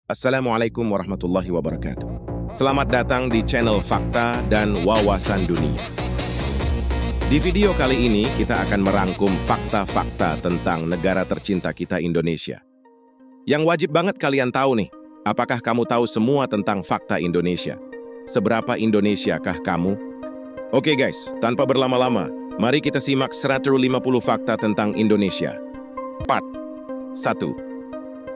Assalamualaikum warahmatullahi wabarakatuh. Selamat datang di channel Fakta dan Wawasan Dunia. Di video kali ini kita akan merangkum fakta-fakta tentang negara tercinta kita, Indonesia. Yang wajib banget kalian tahu nih, apakah kamu tahu semua tentang fakta Indonesia? Seberapa Indonesiakah kamu? Oke guys, tanpa berlama-lama, mari kita simak 150 fakta tentang Indonesia. Part 1.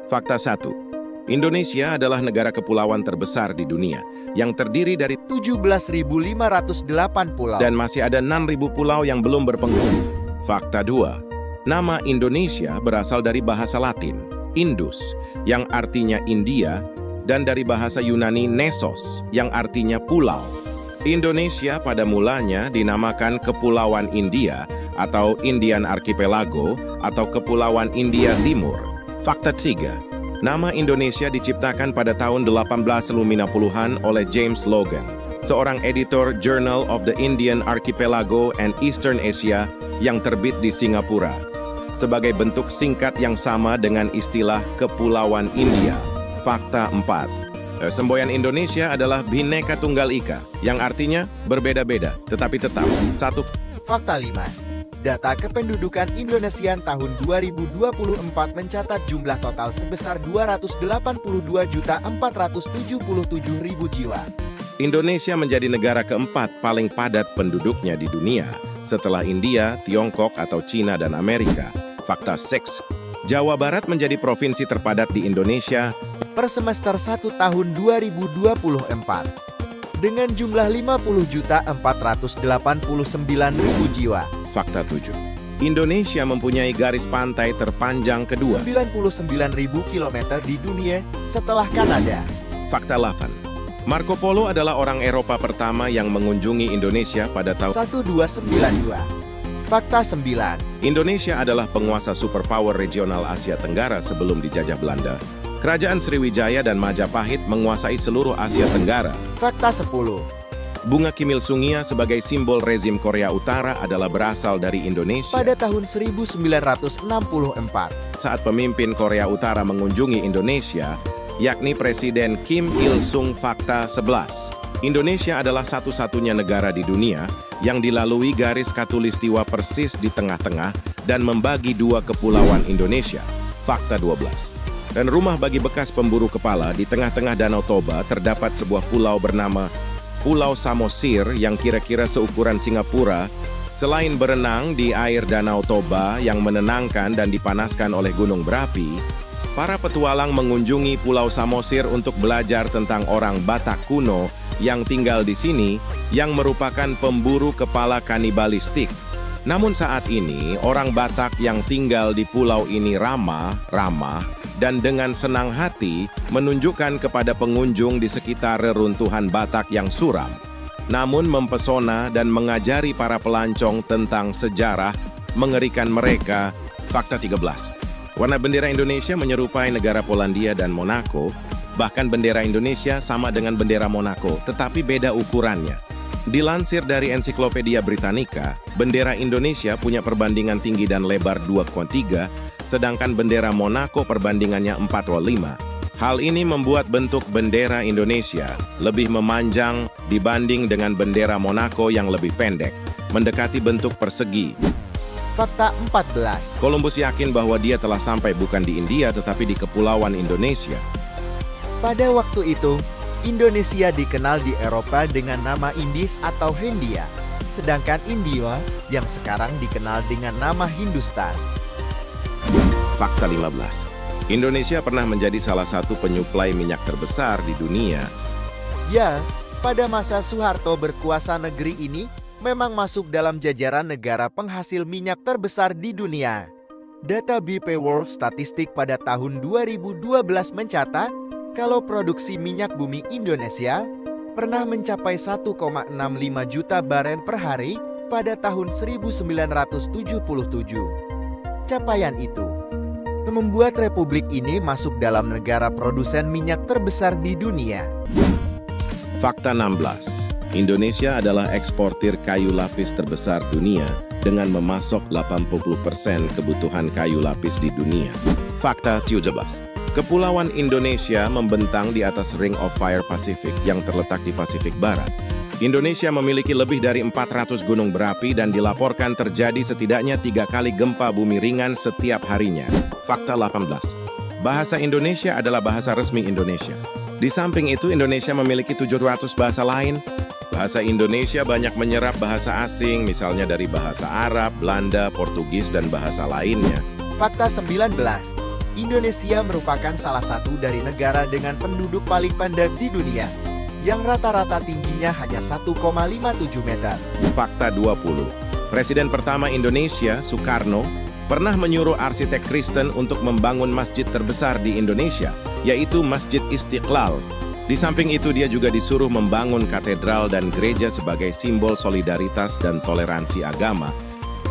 Fakta 1. Indonesia adalah negara kepulauan terbesar di dunia yang terdiri dari 17.508 pulau dan masih ada 6.000 pulau yang belum berpenghuni. Fakta 2. Nama Indonesia berasal dari bahasa Latin, Indus, yang artinya India, dan dari bahasa Yunani Nesos, yang artinya pulau. Indonesia pada mulanya dinamakan Kepulauan India atau Indian Archipelago atau Kepulauan India Timur. Fakta 3. Nama Indonesia diciptakan pada tahun 1850-an oleh James Logan, seorang editor Journal of the Indian Archipelago and Eastern Asia yang terbit di Singapura, sebagai bentuk singkat yang sama dengan istilah Kepulauan India. Fakta 4. Semboyan Indonesia adalah Bhinneka Tunggal Ika, yang artinya berbeda-beda, tetapi tetap satu. Fakta 5. Data kependudukan Indonesia tahun 2024 mencatat jumlah total sebesar 282.477.000 jiwa. Indonesia menjadi negara keempat paling padat penduduknya di dunia, setelah India, Tiongkok atau Cina dan Amerika. Fakta 6. Jawa Barat menjadi provinsi terpadat di Indonesia per semester 1 tahun 2024 dengan jumlah 50.489.000 jiwa. Fakta 7. Indonesia mempunyai garis pantai terpanjang kedua 99.000 km di dunia setelah Kanada. Fakta 8. Marco Polo adalah orang Eropa pertama yang mengunjungi Indonesia pada tahun 1292. Fakta 9. Indonesia adalah penguasa superpower regional Asia Tenggara sebelum dijajah Belanda. Kerajaan Sriwijaya dan Majapahit menguasai seluruh Asia Tenggara. Fakta 10. Bunga Kim Il Sungia sebagai simbol rezim Korea Utara adalah berasal dari Indonesia pada tahun 1964 saat pemimpin Korea Utara mengunjungi Indonesia, yakni Presiden Kim Il Sung. Fakta 11. Indonesia adalah satu-satunya negara di dunia yang dilalui garis khatulistiwa persis di tengah-tengah dan membagi dua kepulauan Indonesia. Fakta 12. Dan rumah bagi bekas pemburu kepala di tengah-tengah Danau Toba terdapat sebuah pulau bernama Pulau Samosir yang kira-kira seukuran Singapura. Selain berenang di air Danau Toba yang menenangkan dan dipanaskan oleh gunung berapi, para petualang mengunjungi Pulau Samosir untuk belajar tentang orang Batak kuno yang tinggal di sini yang merupakan pemburu kepala kanibalistik. Namun saat ini, orang Batak yang tinggal di pulau ini ramah dan dengan senang hati menunjukkan kepada pengunjung di sekitar reruntuhan Batak yang suram, namun mempesona dan mengajari para pelancong tentang sejarah mengerikan mereka. Fakta 13. Warna bendera Indonesia menyerupai negara Polandia dan Monaco, bahkan bendera Indonesia sama dengan bendera Monaco, tetapi beda ukurannya. Dilansir dari Ensiklopedia Britannica, bendera Indonesia punya perbandingan tinggi dan lebar 2,3, sedangkan bendera Monaco perbandingannya 4,5. Hal ini membuat bentuk bendera Indonesia lebih memanjang dibanding dengan bendera Monaco yang lebih pendek, mendekati bentuk persegi. Fakta 14. Columbus yakin bahwa dia telah sampai bukan di India tetapi di Kepulauan Indonesia. Pada waktu itu, Indonesia dikenal di Eropa dengan nama Indis atau Hindia, sedangkan India yang sekarang dikenal dengan nama Hindustan. Fakta 15. Indonesia pernah menjadi salah satu penyuplai minyak terbesar di dunia. Ya, pada masa Soeharto berkuasa negeri ini memang masuk dalam jajaran negara penghasil minyak terbesar di dunia. Data BP World Statistic pada tahun 2012 mencatat kalau produksi minyak bumi Indonesia pernah mencapai 1,65 juta barel per hari pada tahun 1977. Capaian itu membuat republik ini masuk dalam negara produsen minyak terbesar di dunia. Fakta 16. Indonesia adalah eksportir kayu lapis terbesar dunia dengan memasok 80% kebutuhan kayu lapis di dunia. Fakta 17. Kepulauan Indonesia membentang di atas Ring of Fire Pacific yang terletak di Pasifik Barat. Indonesia memiliki lebih dari 400 gunung berapi dan dilaporkan terjadi setidaknya 3 kali gempa bumi ringan setiap harinya. Fakta 18. Bahasa Indonesia adalah bahasa resmi Indonesia. Di samping itu, Indonesia memiliki 700 bahasa lain. Bahasa Indonesia banyak menyerap bahasa asing, misalnya dari bahasa Arab, Belanda, Portugis, dan bahasa lainnya. Fakta 19. Indonesia merupakan salah satu dari negara dengan penduduk paling pendek di dunia, yang rata-rata tingginya hanya 1,57 meter. Fakta 20. Presiden pertama Indonesia, Soekarno, pernah menyuruh arsitek Kristen untuk membangun masjid terbesar di Indonesia, yaitu Masjid Istiqlal. Di samping itu, dia juga disuruh membangun katedral dan gereja sebagai simbol solidaritas dan toleransi agama.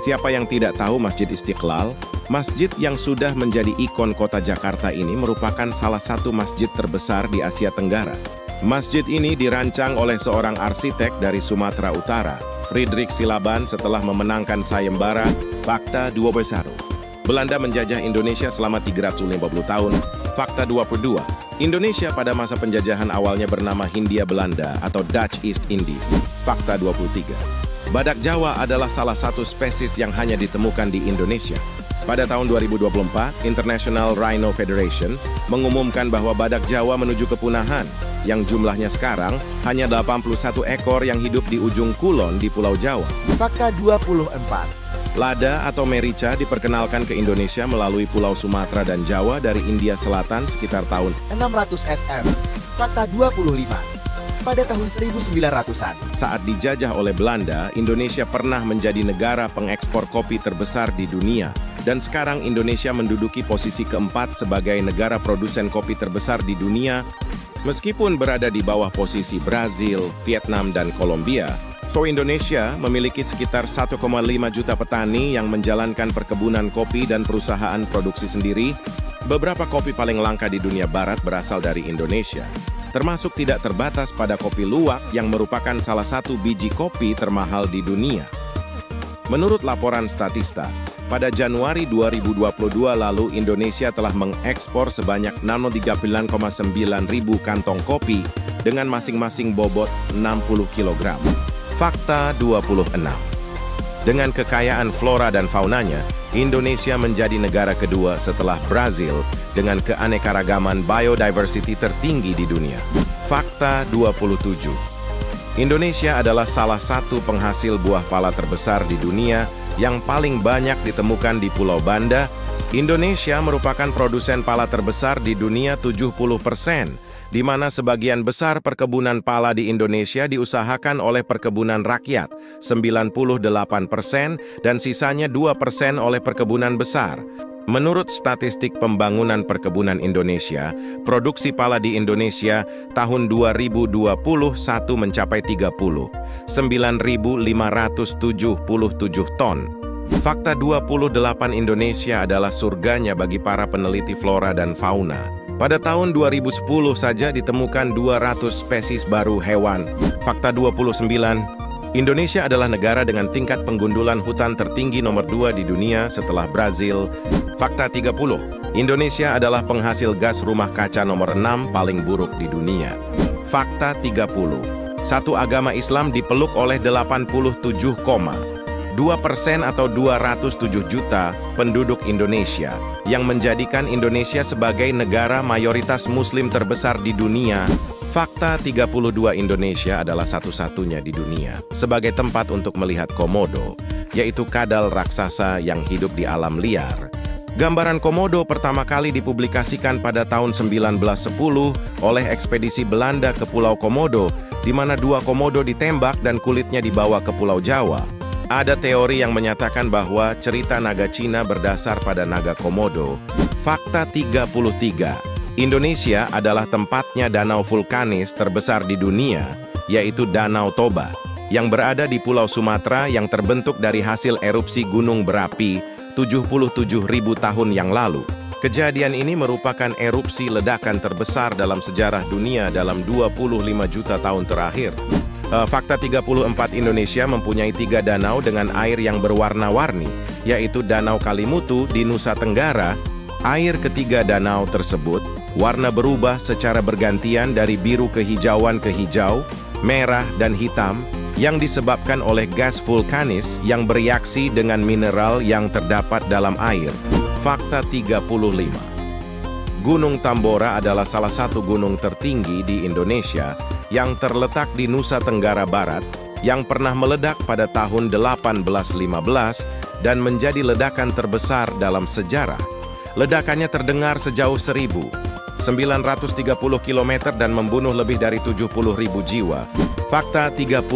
Siapa yang tidak tahu Masjid Istiqlal? Masjid yang sudah menjadi ikon kota Jakarta ini merupakan salah satu masjid terbesar di Asia Tenggara. Masjid ini dirancang oleh seorang arsitek dari Sumatera Utara, Friedrich Silaban, setelah memenangkan sayembara. Fakta 21. Belanda menjajah Indonesia selama 350 tahun. Fakta 22. Indonesia pada masa penjajahan awalnya bernama Hindia Belanda atau Dutch East Indies. Fakta 23. Badak Jawa adalah salah satu spesies yang hanya ditemukan di Indonesia. Pada tahun 2024, International Rhino Federation mengumumkan bahwa badak Jawa menuju kepunahan, yang jumlahnya sekarang hanya 81 ekor yang hidup di ujung kulon di Pulau Jawa. Fakta 24. Lada atau merica diperkenalkan ke Indonesia melalui Pulau Sumatera dan Jawa dari India Selatan sekitar tahun 600 SM. Fakta 25. Pada tahun 1900-an, saat dijajah oleh Belanda, Indonesia pernah menjadi negara pengekspor kopi terbesar di dunia. Dan sekarang Indonesia menduduki posisi keempat sebagai negara produsen kopi terbesar di dunia. Meskipun berada di bawah posisi Brazil, Vietnam, dan Kolombia, Indonesia memiliki sekitar 1,5 juta petani yang menjalankan perkebunan kopi dan perusahaan produksi sendiri. Beberapa kopi paling langka di dunia barat berasal dari Indonesia, termasuk tidak terbatas pada kopi luwak yang merupakan salah satu biji kopi termahal di dunia. Menurut laporan Statista, pada Januari 2022 lalu Indonesia telah mengekspor sebanyak 39,9 ribu kantong kopi dengan masing-masing bobot 60 kg. Fakta 26. Dengan kekayaan flora dan faunanya, Indonesia menjadi negara kedua setelah Brazil dengan keanekaragaman biodiversity tertinggi di dunia. Fakta 27. Indonesia adalah salah satu penghasil buah pala terbesar di dunia yang paling banyak ditemukan di Pulau Banda. Indonesia merupakan produsen pala terbesar di dunia 70%, di mana sebagian besar perkebunan pala di Indonesia diusahakan oleh perkebunan rakyat, 98%, dan sisanya 2% oleh perkebunan besar. Menurut statistik pembangunan perkebunan Indonesia, produksi pala di Indonesia tahun 2021 mencapai 39.577 ton. Fakta 28. Indonesia adalah surganya bagi para peneliti flora dan fauna. Pada tahun 2010 saja ditemukan 200 spesies baru hewan. Fakta 29. Indonesia adalah negara dengan tingkat penggundulan hutan tertinggi nomor 2 di dunia setelah Brazil. Fakta 30. Indonesia adalah penghasil gas rumah kaca nomor 6 paling buruk di dunia. Fakta 30. Satu agama Islam dipeluk oleh 87,2% atau 207 juta penduduk Indonesia, yang menjadikan Indonesia sebagai negara mayoritas Muslim terbesar di dunia. Fakta 32. Indonesia adalah satu-satunya di dunia sebagai tempat untuk melihat komodo, yaitu kadal raksasa yang hidup di alam liar. Gambaran komodo pertama kali dipublikasikan pada tahun 1910 oleh ekspedisi Belanda ke Pulau Komodo, di mana 2 komodo ditembak dan kulitnya dibawa ke Pulau Jawa. Ada teori yang menyatakan bahwa cerita naga Cina berdasar pada naga Komodo. Fakta 33. Indonesia adalah tempatnya danau vulkanis terbesar di dunia, yaitu Danau Toba, yang berada di Pulau Sumatera yang terbentuk dari hasil erupsi gunung berapi 77.000 tahun yang lalu. Kejadian ini merupakan erupsi ledakan terbesar dalam sejarah dunia dalam 25 juta tahun terakhir. Fakta 34. Indonesia mempunyai 3 danau dengan air yang berwarna-warni, yaitu Danau Kalimutu di Nusa Tenggara. Air ketiga danau tersebut Warna berubah secara bergantian dari biru kehijauan ke hijau, merah, dan hitam yang disebabkan oleh gas vulkanis yang bereaksi dengan mineral yang terdapat dalam air. Fakta 35. Gunung Tambora adalah salah satu gunung tertinggi di Indonesia yang terletak di Nusa Tenggara Barat yang pernah meledak pada tahun 1815 dan menjadi ledakan terbesar dalam sejarah. Ledakannya terdengar sejauh 1.930 km dan membunuh lebih dari 70.000 jiwa. Fakta 36.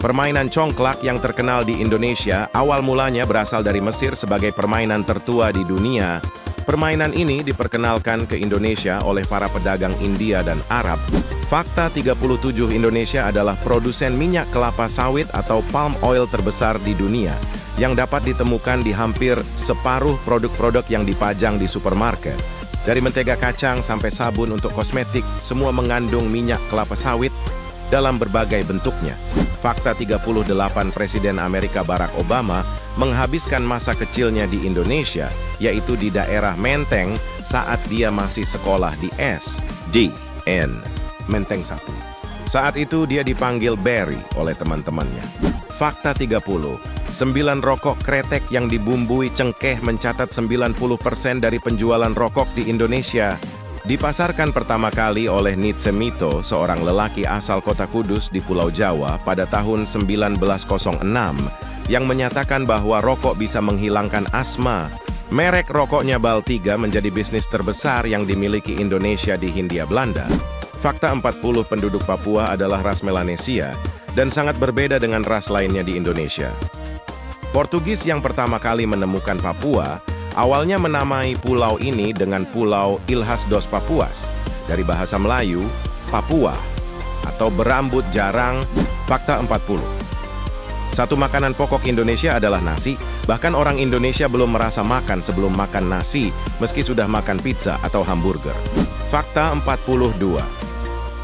Permainan congklak yang terkenal di Indonesia awal mulanya berasal dari Mesir sebagai permainan tertua di dunia. Permainan ini diperkenalkan ke Indonesia oleh para pedagang India dan Arab. Fakta 37. Indonesia adalah produsen minyak kelapa sawit atau palm oil terbesar di dunia, yang dapat ditemukan di hampir separuh produk-produk yang dipajang di supermarket. Dari mentega kacang sampai sabun untuk kosmetik, semua mengandung minyak kelapa sawit dalam berbagai bentuknya. Fakta 38. Presiden Amerika Barack Obama menghabiskan masa kecilnya di Indonesia, yaitu di daerah Menteng saat dia masih sekolah di SDN Menteng 1. Saat itu dia dipanggil Barry oleh teman-temannya. Fakta 30. 9 rokok kretek yang dibumbui cengkeh mencatat 90% dari penjualan rokok di Indonesia. Dipasarkan pertama kali oleh Nitse Mito, seorang lelaki asal kota Kudus di Pulau Jawa pada tahun 1906, yang menyatakan bahwa rokok bisa menghilangkan asma. Merek rokoknya Baltiga menjadi bisnis terbesar yang dimiliki Indonesia di Hindia Belanda. Fakta 40. Penduduk Papua adalah ras Melanesia dan sangat berbeda dengan ras lainnya di Indonesia. Portugis yang pertama kali menemukan Papua awalnya menamai pulau ini dengan Pulau Ilhas dos Papuas, dari bahasa Melayu, Papua, atau berambut jarang. Fakta 40. Satu makanan pokok Indonesia adalah nasi, bahkan orang Indonesia belum merasa makan sebelum makan nasi, meski sudah makan pizza atau hamburger. Fakta 42.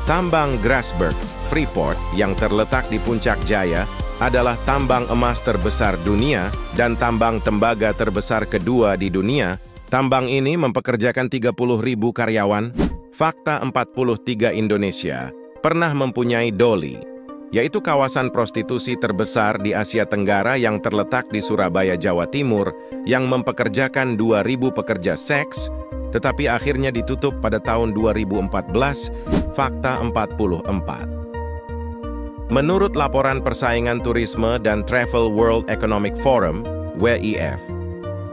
Tambang Grasberg, Freeport, yang terletak di Puncak Jaya, adalah tambang emas terbesar dunia dan tambang tembaga terbesar kedua di dunia. Tambang ini mempekerjakan 30.000 karyawan. Fakta 43. Indonesia pernah mempunyai Doli, yaitu kawasan prostitusi terbesar di Asia Tenggara yang terletak di Surabaya, Jawa Timur, yang mempekerjakan 2.000 pekerja seks, tetapi akhirnya ditutup pada tahun 2014. Fakta 44. Menurut laporan Persaingan Turisme dan Travel World Economic Forum, WEF,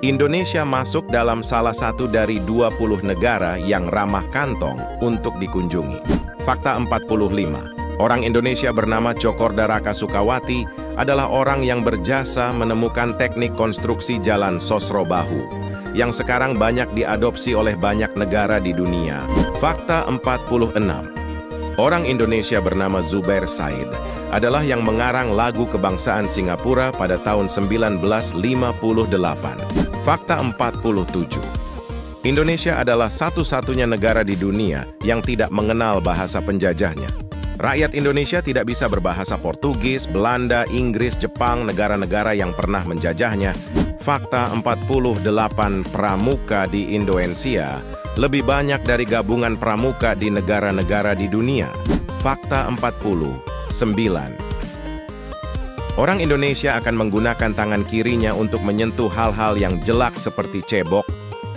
Indonesia masuk dalam salah satu dari 20 negara yang ramah kantong untuk dikunjungi. Fakta 45. Orang Indonesia bernama Cokorda Raka Sukawati adalah orang yang berjasa menemukan teknik konstruksi jalan Sosrobahu, yang sekarang banyak diadopsi oleh banyak negara di dunia. Fakta 46. Orang Indonesia bernama Zubair Said adalah yang mengarang lagu kebangsaan Singapura pada tahun 1958. Fakta 47. Indonesia adalah satu-satunya negara di dunia yang tidak mengenal bahasa penjajahnya. Rakyat Indonesia tidak bisa berbahasa Portugis, Belanda, Inggris, Jepang, negara-negara yang pernah menjajahnya. Fakta 48. Pramuka di Indonesia lebih banyak dari gabungan pramuka di negara-negara di dunia. Fakta 49. Orang Indonesia akan menggunakan tangan kirinya untuk menyentuh hal-hal yang jelek seperti cebok,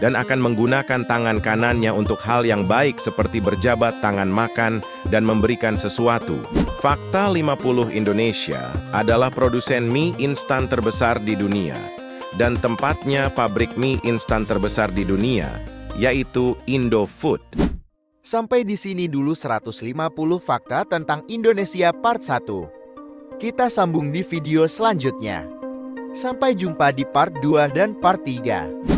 dan akan menggunakan tangan kanannya untuk hal yang baik seperti berjabat tangan makan dan memberikan sesuatu. Fakta 50. Indonesia adalah produsen mie instan terbesar di dunia, dan tempatnya pabrik mie instan terbesar di dunia, yaitu Indofood. Sampai di sini dulu 150 fakta tentang Indonesia part 1. Kita sambung di video selanjutnya. Sampai jumpa di part 2 dan part 3.